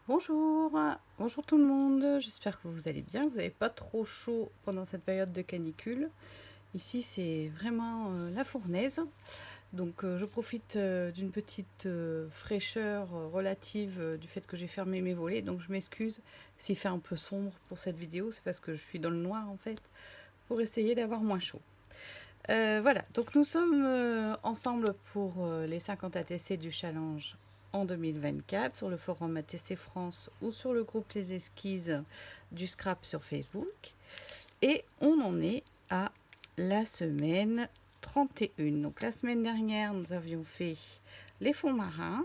Bonjour, bonjour tout le monde, j'espère que vous allez bien, vous n'avez pas trop chaud pendant cette période de canicule. Ici c'est vraiment la fournaise, donc je profite d'une petite fraîcheur relative du fait que j'ai fermé mes volets, donc je m'excuse s'il fait un peu sombre pour cette vidéo, c'est parce que je suis dans le noir en fait, pour essayer d'avoir moins chaud. Voilà, donc nous sommes ensemble pour les 50 ATC du challenge en 2024 sur le forum ATC France ou sur le groupe Les Esquisses du Scrap sur Facebook. Et on en est à la semaine 31. Donc la semaine dernière, nous avions fait les fonds marins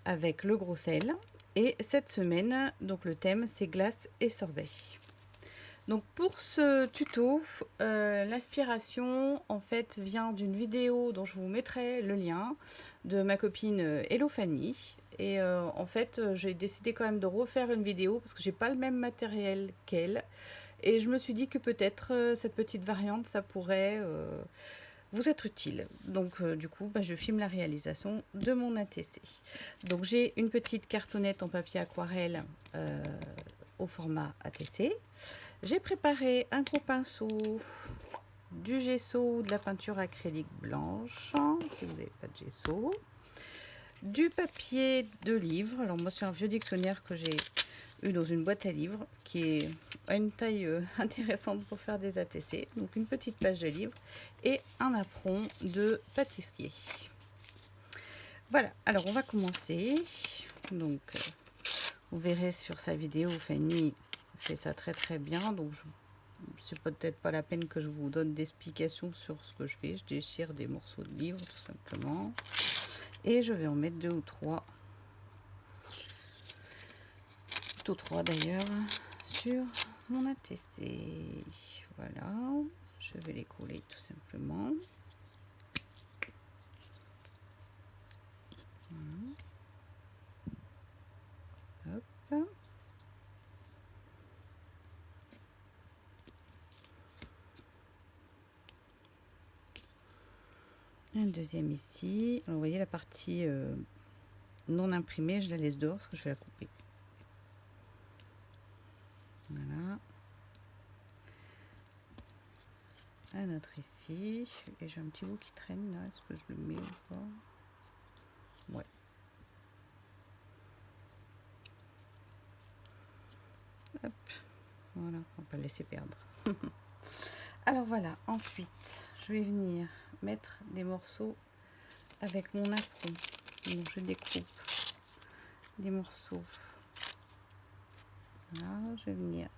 avec le gros sel. Et cette semaine, donc le thème, c'est glace et sorbet. Donc pour ce tuto, l'inspiration en fait vient d'une vidéo dont je vous mettrai le lien de ma copine Hello Fanny. Et en fait, j'ai décidé quand même de refaire une vidéo parce que j'ai pas le même matériel qu'elle. Et je me suis dit que peut-être cette petite variante, ça pourrait vous être utile. Donc du coup, je filme la réalisation de mon ATC. Donc j'ai une petite cartonnette en papier aquarelle au format ATC. J'ai préparé un gros pinceau, du gesso, de la peinture acrylique blanche, si vous n'avez pas de gesso, du papier de livre. Alors moi c'est un vieux dictionnaire que j'ai eu dans une boîte à livres qui est à une taille intéressante pour faire des ATC. Donc une petite page de livre et un apron de pâtissier. Voilà, alors on va commencer. Donc vous verrez sur sa vidéo, Fanny fait ça très très bien. Donc c'est peut-être pas la peine que je vous donne d'explications sur ce que je fais. Je déchire des morceaux de livre tout simplement. Et je vais en mettre 2 ou 3. Plutôt 3 d'ailleurs. Sur mon ATC. Voilà. Je vais les coller tout simplement. Hop. Un deuxième ici. Alors vous voyez la partie non imprimée, je la laisse dehors parce que je vais la couper. Voilà. Un autre ici. Et j'ai un petit bout qui traîne là. Est-ce que je le mets ou pas? Ouais. Hop. Voilà, on va pas le laisser perdre. Alors voilà, ensuite, je vais venir mettre des morceaux avec mon apron. Donc je découpe des morceaux. Voilà, je vais venir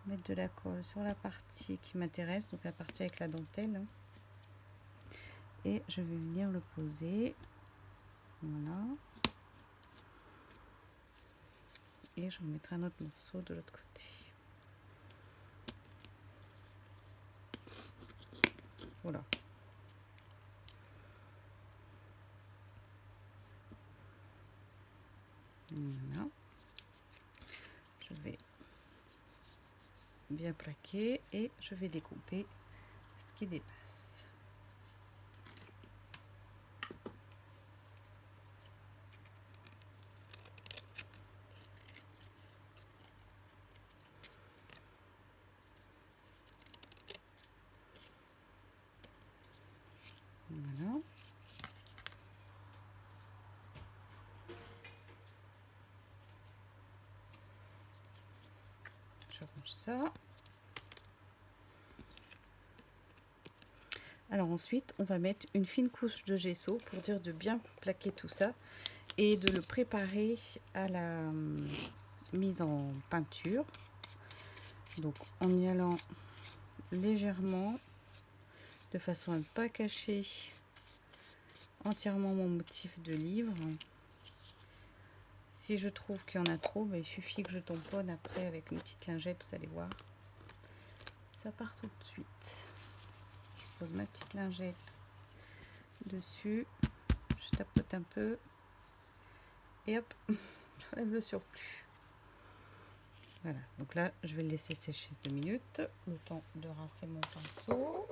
mettre de la colle sur la partie qui m'intéresse, donc la partie avec la dentelle. Et je vais venir le poser. Voilà. Et je vais mettre un autre morceau de l'autre côté. Voilà. Voilà. Je vais bien plaquer et je vais découper ce qui dépasse. Voilà. Je range ça. Alors ensuite, on va mettre une fine couche de gesso pour dire de bien plaquer tout ça et de le préparer à la mise en peinture. Donc en y allant légèrement de façon à ne pas cacher entièrement mon motif de livre. Si je trouve qu'il y en a trop, il suffit que je tamponne après avec une petite lingette, vous allez voir. Ça part tout de suite. Je pose ma petite lingette dessus, je tapote un peu et hop, j'enlève le surplus. Voilà, donc là je vais le laisser sécher 2 minutes, le temps de rincer mon pinceau.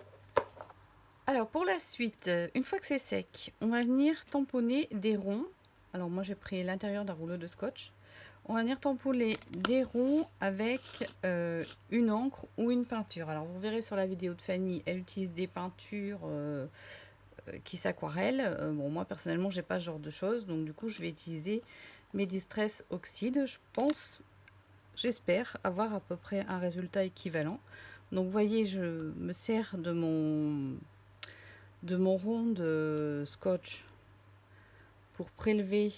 Alors pour la suite, une fois que c'est sec, on va venir tamponner des ronds Alors moi j'ai pris l'intérieur d'un rouleau de scotch. On va venir tamponner des ronds avec une encre ou une peinture. Alors vous verrez sur la vidéo de Fanny, elle utilise des peintures qui s'aquarellent. Bon, moi personnellement j'ai pas ce genre de choses, donc du coup je vais utiliser mes Distress Oxide. Je pense, j'espère avoir à peu près un résultat équivalent. Donc vous voyez, je me sers de mon rond de scotch pour prélever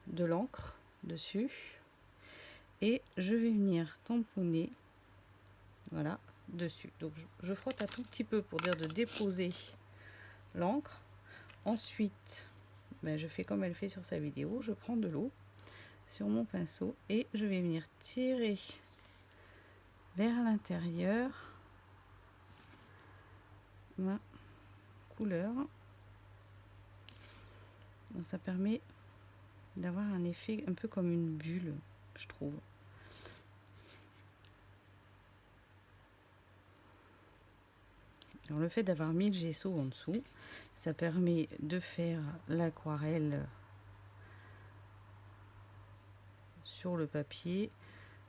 de l'encre dessus. Et je vais venir tamponner, voilà, dessus. Donc je frotte un tout petit peu pour dire de déposer l'encre. Ensuite, ben, je fais comme elle fait sur sa vidéo. Je prends de l'eau sur mon pinceau et je vais venir tirer vers l'intérieur ma couleur. Donc ça permet d'avoir un effet un peu comme une bulle, je trouve. Alors le fait d'avoir mis le gesso en dessous, ça permet de faire l'aquarelle sur le papier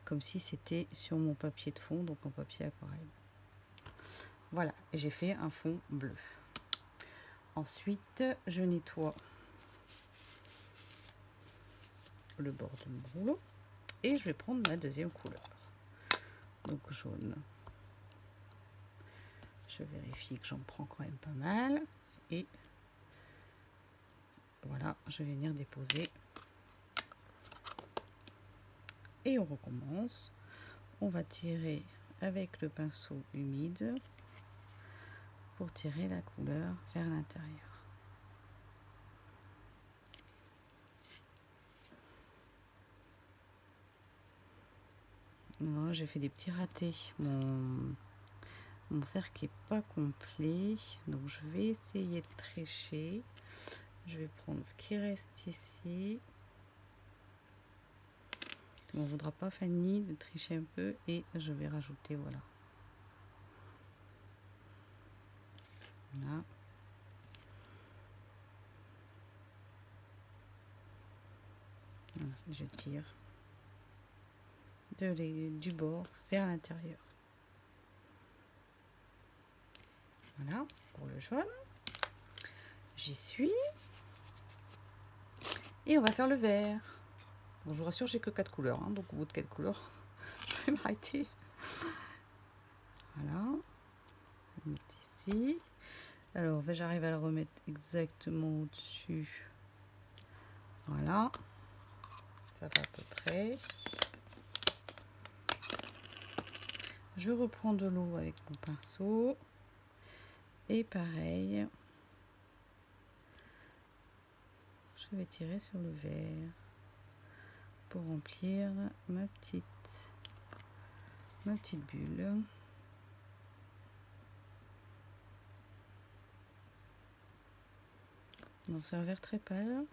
comme si c'était sur mon papier de fond, donc en papier aquarelle. Voilà, et j'ai fait un fond bleu. Ensuite, je nettoie le bord de mon rouleau et je vais prendre ma deuxième couleur, donc jaune. Je vérifie que j'en prends quand même pas mal et voilà, je vais venir déposer et on recommence. On va tirer avec le pinceau humide pour tirer la couleur vers l'intérieur. Voilà, j'ai fait des petits ratés. Mon cercle n'est pas complet, donc je vais essayer de tricher. Je vais prendre ce qui reste ici. On ne voudra pas, Fanny, de tricher un peu et je vais rajouter, voilà. Voilà. Voilà, je tire du bord vers l'intérieur. Voilà, pour le jaune. J'y suis. Et on va faire le vert. Bon, je vous rassure, j'ai que 4 couleurs, hein, donc au bout de 4 couleurs, je vais m'arrêter. Voilà. Je vais mettre ici. Alors, j'arrive à le remettre exactement au-dessus. Voilà. Ça va à peu près. Je reprends de l'eau avec mon pinceau. Et pareil. Je vais tirer sur le vert pour remplir ma petite bulle. Donc c'est un vert très pâle.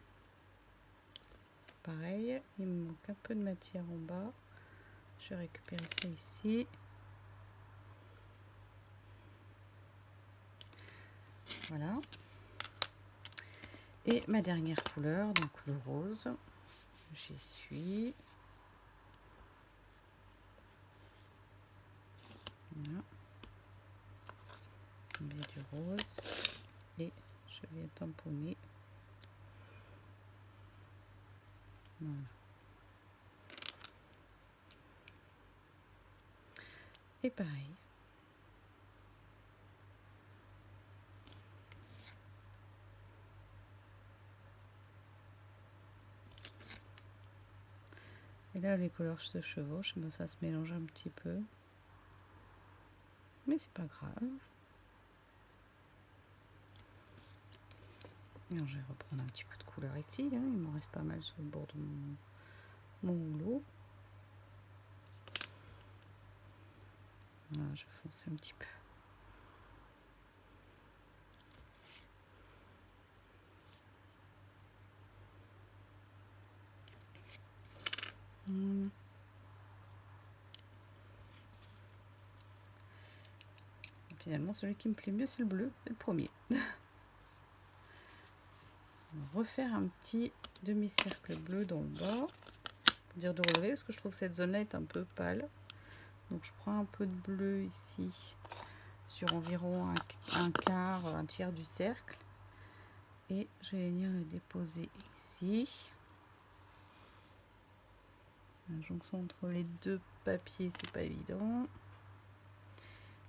Pareil, il me manque un peu de matière en bas. Je vais récupérer ça ici. Voilà. Et ma dernière couleur, donc le rose. J'y suis. Voilà. Je mets du rose et je vais tamponner. Voilà. Et pareil. Et là, les couleurs se chevauchent, ben, ça se mélange un petit peu. Mais c'est pas grave. Alors, je vais reprendre un petit peu de couleur ici. Hein. Il m'en reste pas mal sur le bord de mon rouleau. Voilà, je fonce un petit peu. Finalement, celui qui me plaît mieux, c'est le bleu, c'est le premier. refaire un petit demi-cercle bleu dans le bas. Pour dire de relever, parce que je trouve que cette zone-là est un peu pâle. Donc je prends un peu de bleu ici, sur environ un quart, un tiers du cercle. Et je vais venir le déposer ici. La jonction entre les deux papiers, c'est pas évident.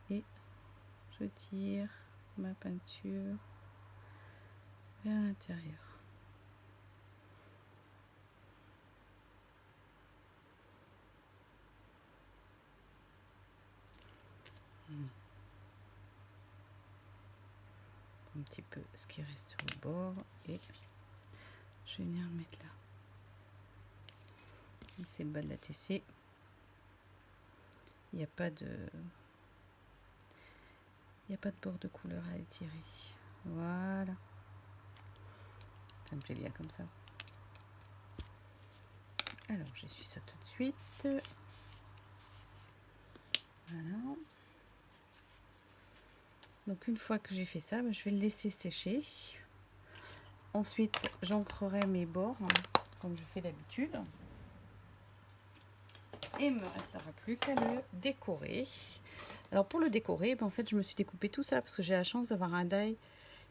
Et je tire ma peinture vers l'intérieur. Un petit peu ce qui reste sur le bord et je vais venir le mettre là. C'est le bas de la TC. Il n'y a pas de bord de couleur à étirer. Voilà. Ça me plaît bien comme ça. Alors j'essuie ça tout de suite. Voilà. Donc une fois que j'ai fait ça, je vais le laisser sécher. Ensuite, j'ancrerai mes bords comme je fais d'habitude. Et il me restera plus qu'à le décorer. Alors pour le décorer, en fait je me suis découpé tout ça parce que j'ai la chance d'avoir un die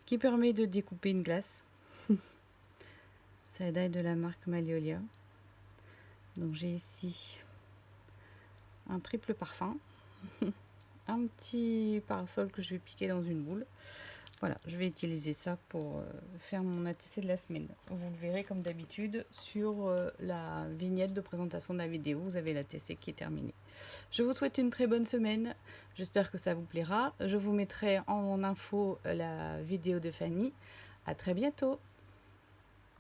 qui permet de découper une glace. C'est un die de la marque Magnolia. Donc j'ai ici un triple parfum. Un petit parasol que je vais piquer dans une boule. Voilà, je vais utiliser ça pour faire mon ATC de la semaine. Vous le verrez comme d'habitude sur la vignette de présentation de la vidéo. Vous avez l'ATC qui est terminée. Je vous souhaite une très bonne semaine. J'espère que ça vous plaira. Je vous mettrai en info la vidéo de Fanny. À très bientôt.